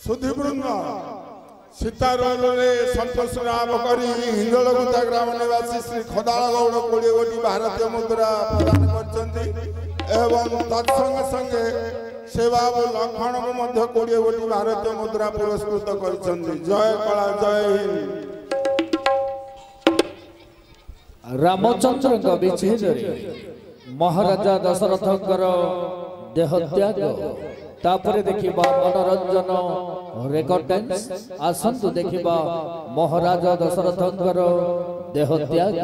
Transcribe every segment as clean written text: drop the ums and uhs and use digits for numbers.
सुधीवृंद सीतारोले संतोष लाभ कर हिंदलगुता ग्राम निवासी श्री खदाल गौड़ 20 गोटी भारतीय मुद्रा प्रदान कर तत्संगे संगे सेवा लक्षण को 20 गोटी भारतीय मुद्रा पुरस्कृत कर। जय कला जय हिंद। रामचंद्र विच्छेद महाराजा दशरथंकर देहत्याग तापरे देखिबा मनोरंजन रेकर्डेंस आसंतु देखिबा महाराजा दशरथंकर देहत्याग।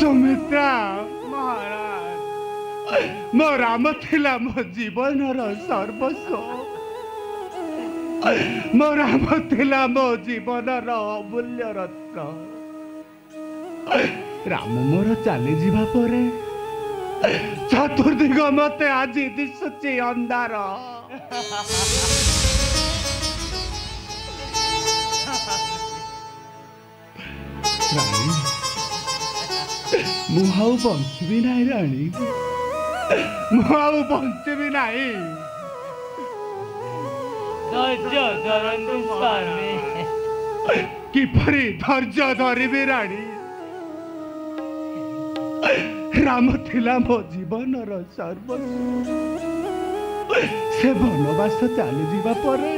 सुमित्रा महाराज मो राम थिला मो जीवन सर्वस्व मो राम थिला मो जीवन अमूल्य रत्न राम मोर चली जीवा परे चतुर्दिग मते आज दिशुची अंधार मुहाऊ बंचबी नहीं राणी मुहाऊ बंचबी नहीं धैर्य धरंतु स्वामी किपरि धैर्य धरिबी राणी राम थिला मो जीवन सर्वस्व से वनवास चली जीवा परे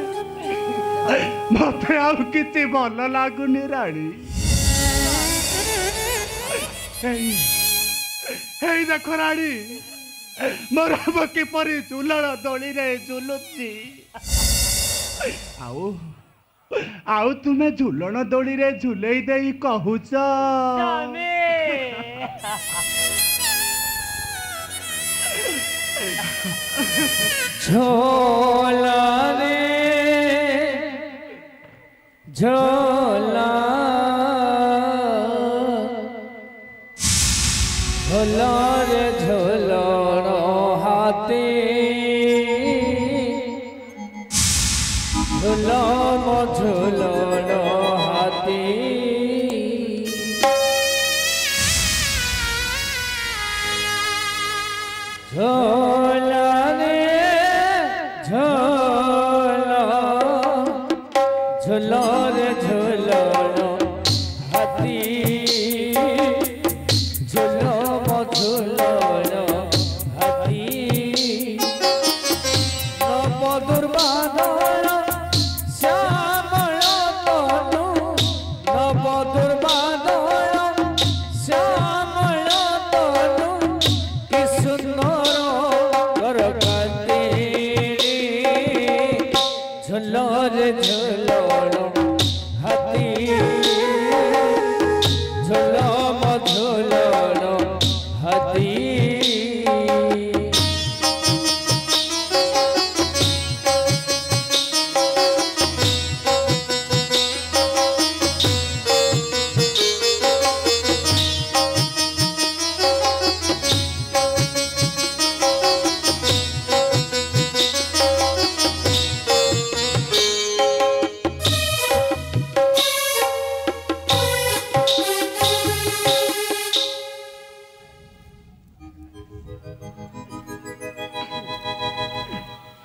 मते आउ किछि भल लागुनी राणी देख राणी मो राम किपरि झुलण दोली रे झुलुची आउ तुमे झुलण दोली रे झुलई देई कहूच झोला रे झोला झोला रे झोलण हाथी झोलम झोलण हाथी झोला रे झोला झोला रे झोलण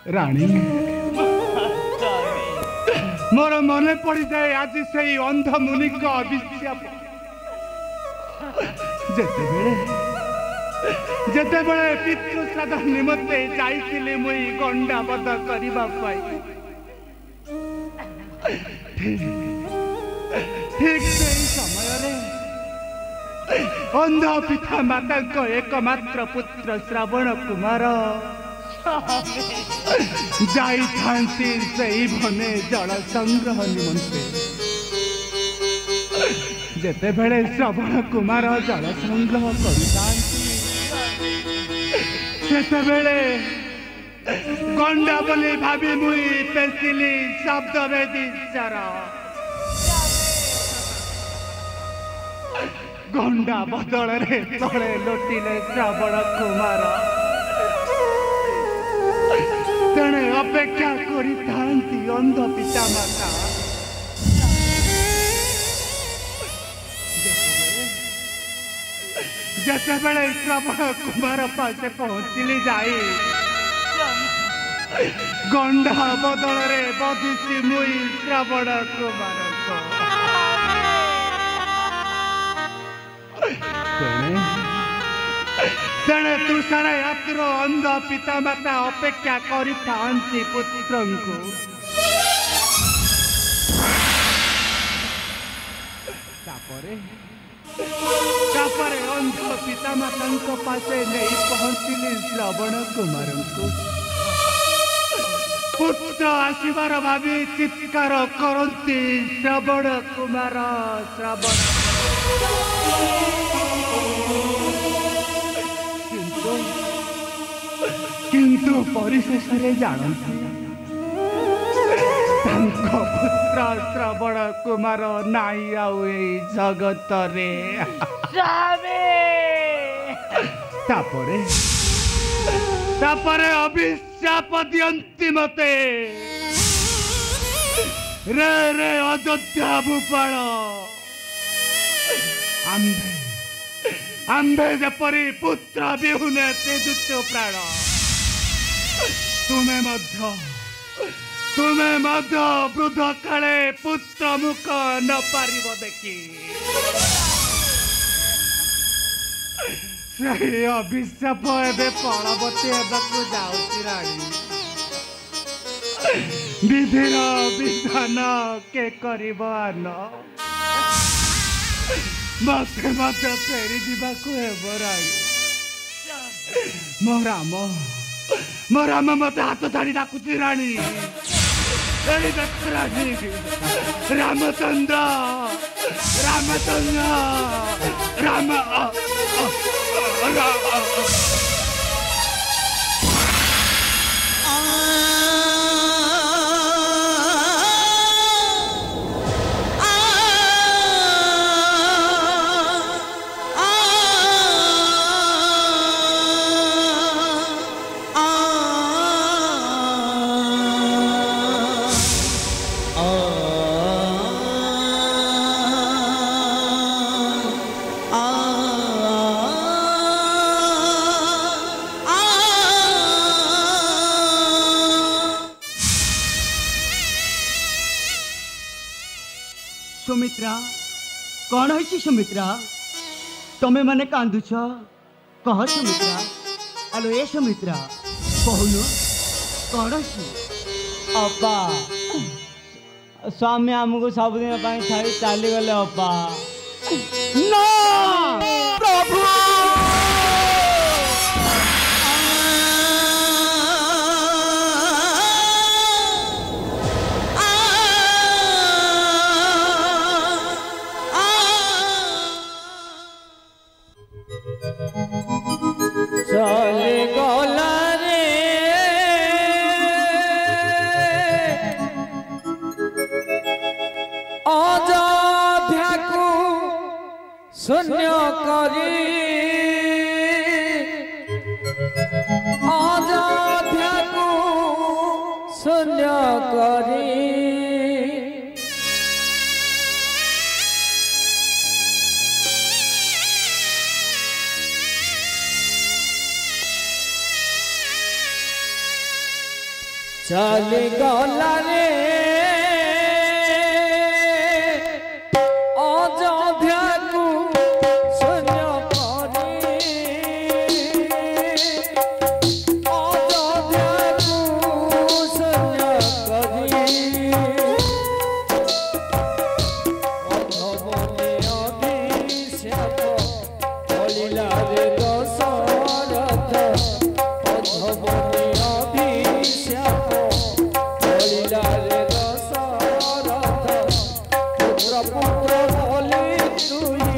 रानी मोर मन पड़ जाए आज से अंध मुनि को अभिशाप जेतेबेले पितृ श्राद्ध निमंते जाइथिले मुई गंडा बध करिबा पाई ठीक से समय रे अंध पिता माता को एकमात्र पुत्र श्रावण कुमार जाई थांती से भने जल संग्रह निमंते जेतेबेले श्रावण कुमार जल संग्रह करितांती सेतेबेले गंडा बोली भाभी मुई पेसिली शब्द वेदी चारा गंडा बदल रे तले लोटिले श्रावण कुमार तेणे अपेक्षा करी थांती अंध पिता माता जेतेबेले श्रावण कुमार पासे पहुंचली जाई गंडा बदल रे बधिची मुई श्रावण कुमार को तेणे तुषार यात्र अंध पिता माता अपेक्षा करी थांती पुत्र को तापरे अंध पिता माता पासे नहीं पहुंचली श्रावण कुमार को पुत्र आसबार भावी चित्कार करती श्रावण कुमार श्रावण किंतु परिशेष जानती पुत्र श्रावण कुमार नाई आउ जगत रे तापरे अभिशाप दियंती मते रे रे अयोध्या भूपाल आंबे जपरी पुत्र विहुने तेजुच प्राण तुम्हें मध्य वृद्ध काले पुत्र मुख न पारिब देखी से अभिशाप एवं फलवती होगा जाऊँगी राणी विधिर विधान के करन मते मत फेरी जावाक राणी मो राम मत हाथ छाड़ी डाकुची राणी रामचंद्र राम सुमित्रा कौन है सुमित्रा तमें मैंने कांदुच कह सुमित्रा आलो ए सुमित्रा कहून कौन अपा स्वामी आमको सबुदिन छाड़ी चली गले अपा ना प्रभु चली गला रे अयोध्या को शून्य करी अयोध्या को शून्य करी चली गला रे अयोध्या को शून्य करी अयोध्या को शून्य करी अधबने अभिशाप फलिला रे दशरथ अधबने अभिशाप फलिला रे दशरथ पुत्र पुत्र बोली तुई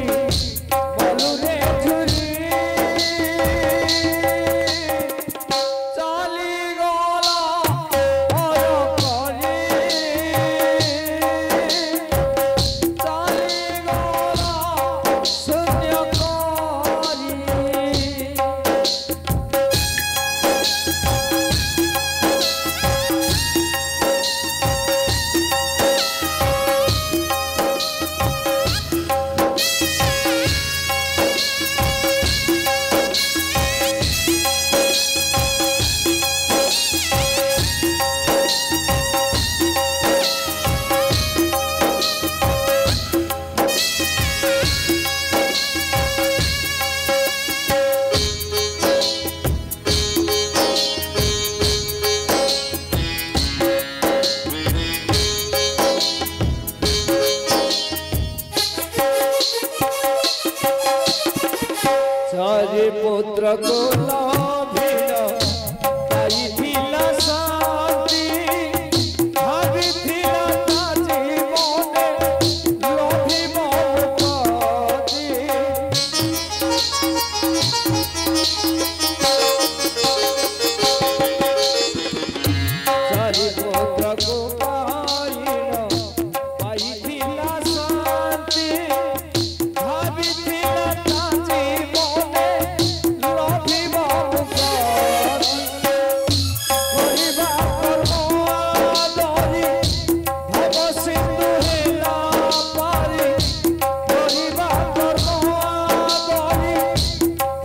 बोलू रे झुरी चली गला हर करी चली गला शून्य करी चारि पुत्र को लभिल पाइथिला शान्ति भाबिथिला ता जीवने लभिब मुक्ति चारि पुत्र को पाइथिला शान्ति भाबिथिला ता जीवने लभिब मुक्ति करिबा कर्म आदरि भव सिन्धु हेला पारि करिबा कर्म आदरि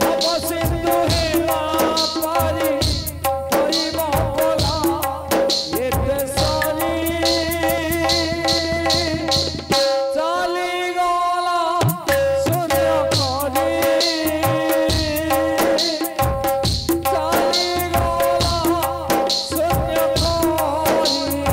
भव सिन्धु हेला पारि करिबा बोला एते सारी चली गला शून्य करी चली गला शून्य करी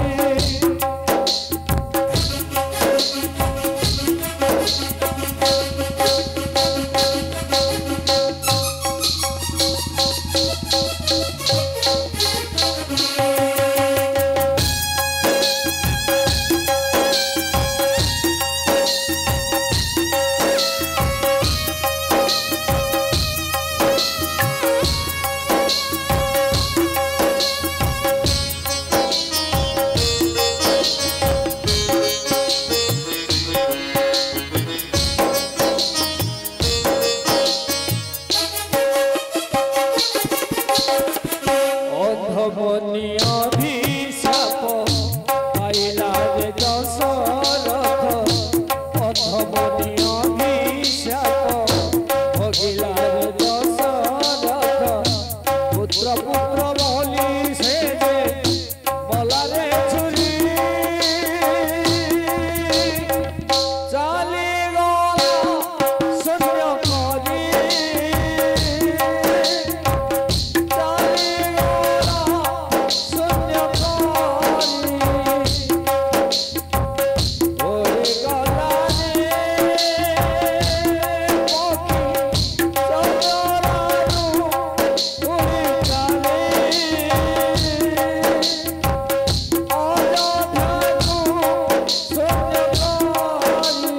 अधबनी अभिशाप पाइला रे दशरथ अधबनी अभिशाप भोगिला रे दशरथ पुत्र पुत्र बोली से जे बोला रे छुरी चली गला शून्य करी चली गला शून्य करी ओरे गला रे पखी चंद्रारू उड़ी काले अयोध्याକୁ शून्य करी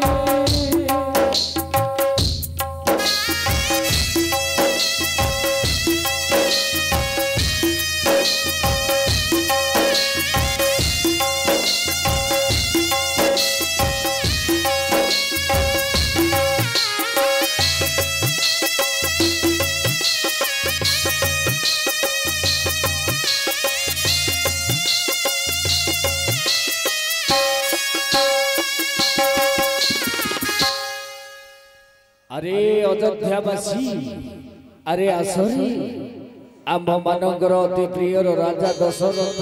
अरे अयोध्यावासी अरे आसरे आंभ मानकर अति प्रियर राजा दशरथ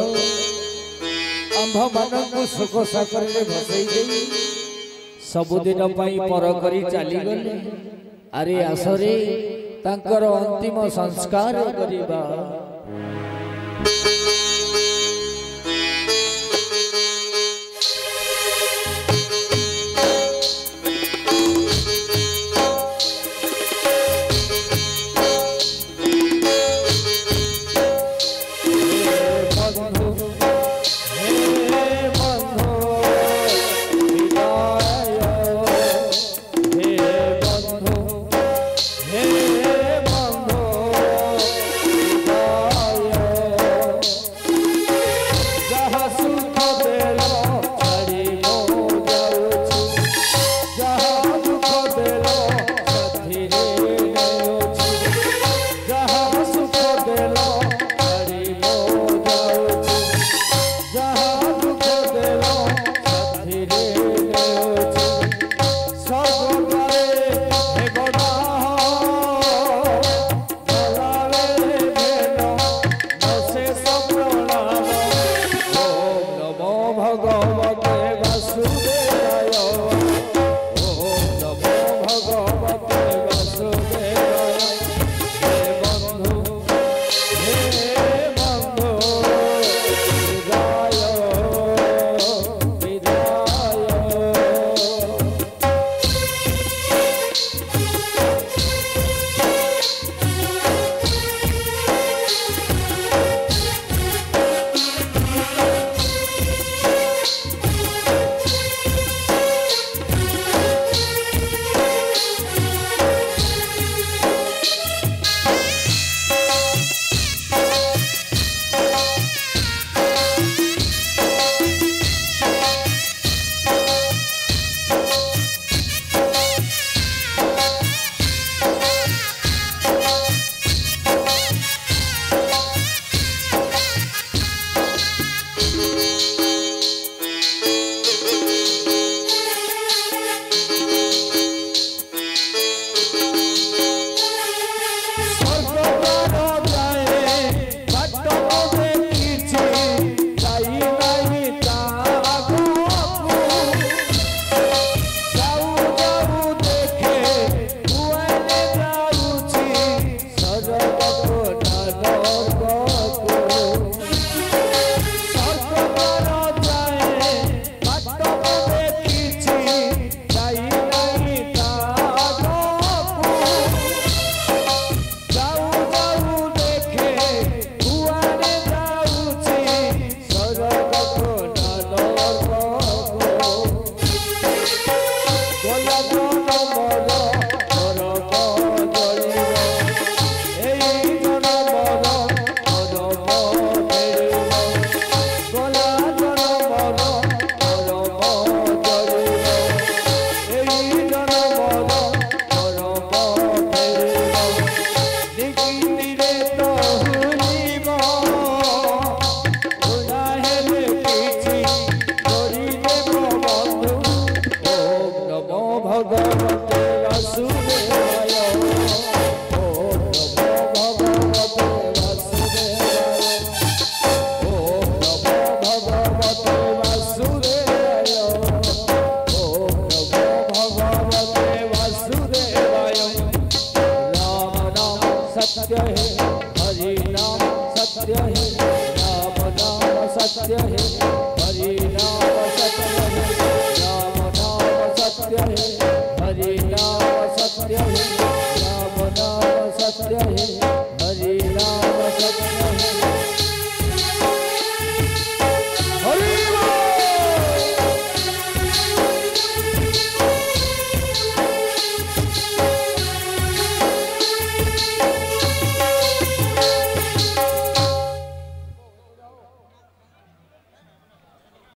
आंभ मान सुख सागर भसई दे सबुदिन पर करी चली गले। अरे आसरे तांकर अंतिम संस्कार करिबा। सत्य है, हरि नाम सत्य है, राम नाम सत्य है, हरि नाम सत्य है, राम नाम सत्य है, हरि नाम सत्य है।